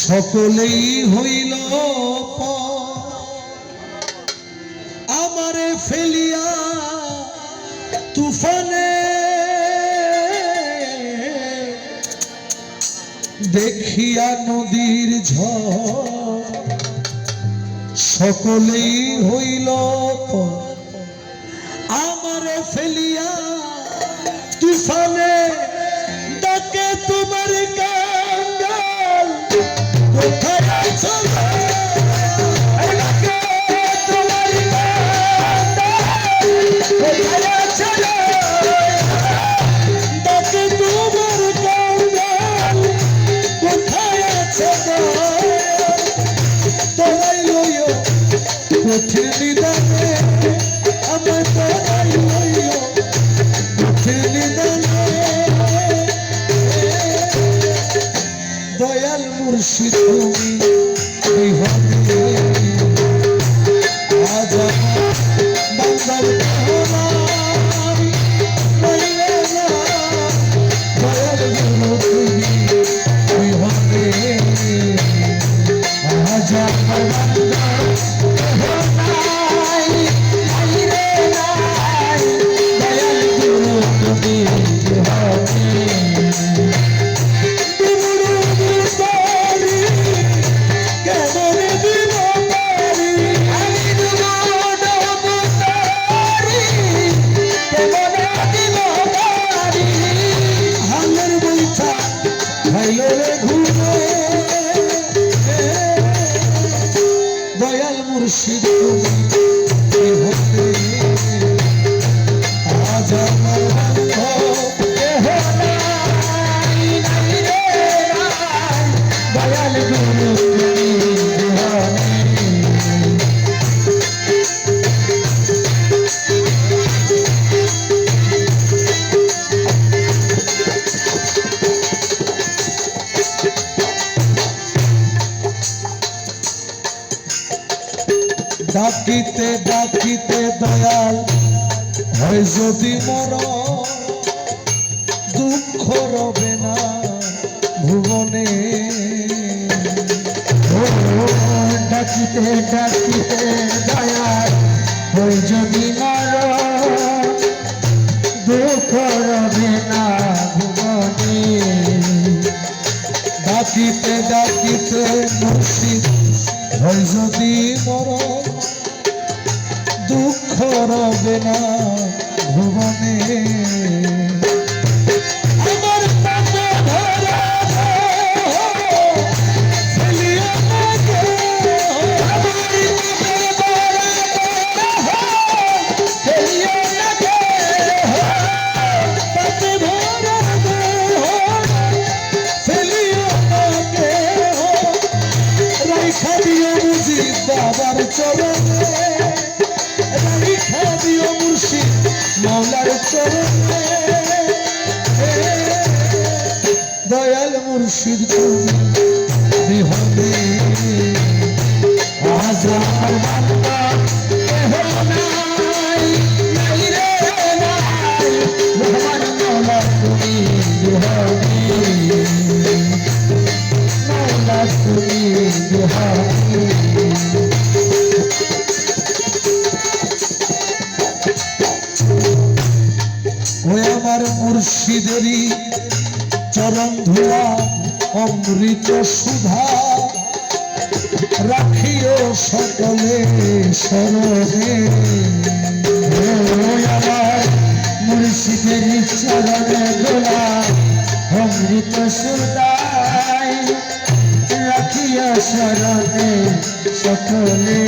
সকলেই হইল আমারে ফেলিয়া তুফানে দেখিয়া নদীর ঝড় সকলেই হইল আমারে ফেলিয়া তুফানে ডাকে তোমার কাঙ্গাল কোথায় আছো ডাকে তোমার কাঙ্গাল কোথায় আছো ডাকে তোমার কাঙ্গাল কোথায় আছো তোরাই লইও কঠিন নিদানে আমার তোরাই লইও কঠিন নিদানে দয়াল মুর্শিদ তুমি বিহনে আজ বান্দার দয়াল গুরু তুমি বিহনে আজ দয়াল মুর্শিদ তুমি হতে আজ আমার দয়াল গুরু ডাকিতে ডাকিতে দয়াল হয় যদি মর দুঃখ রবে না ভুবনে ডাকিতে ডাকিতে দয়াল হয় যদি মর দুঃখ রবে না ভুবনে ডাকিতে ডাকিতে মুর্শিদ হয় যদি মর দুঃখ রবে না ভুবনে আমার পাপে ধরা ফেলিয়া আমাকে আমার ফেলিয়া আমাকে পাপে ধরা ফেলিয়া আমাকে রাইখা দিও বুঝি বাবার চরণে দিও মুর্শিদ মৌলার চরণে দয়াল মুর্শিদ তুমি বিহনে আজ আমার বান্দা নাই রে নাই রহমান মৌলা তুমি বিহনে মৌলা তুমি বিহনে ওই আমার মুর্শিদেরই চরণ ধুলা অমৃত সুধা রাখিও সকলে স্মরণে ওই আমার মুর্শিদেরই চরণে ধুলা অমৃত সুধা রাখিও স্মরণে সকলে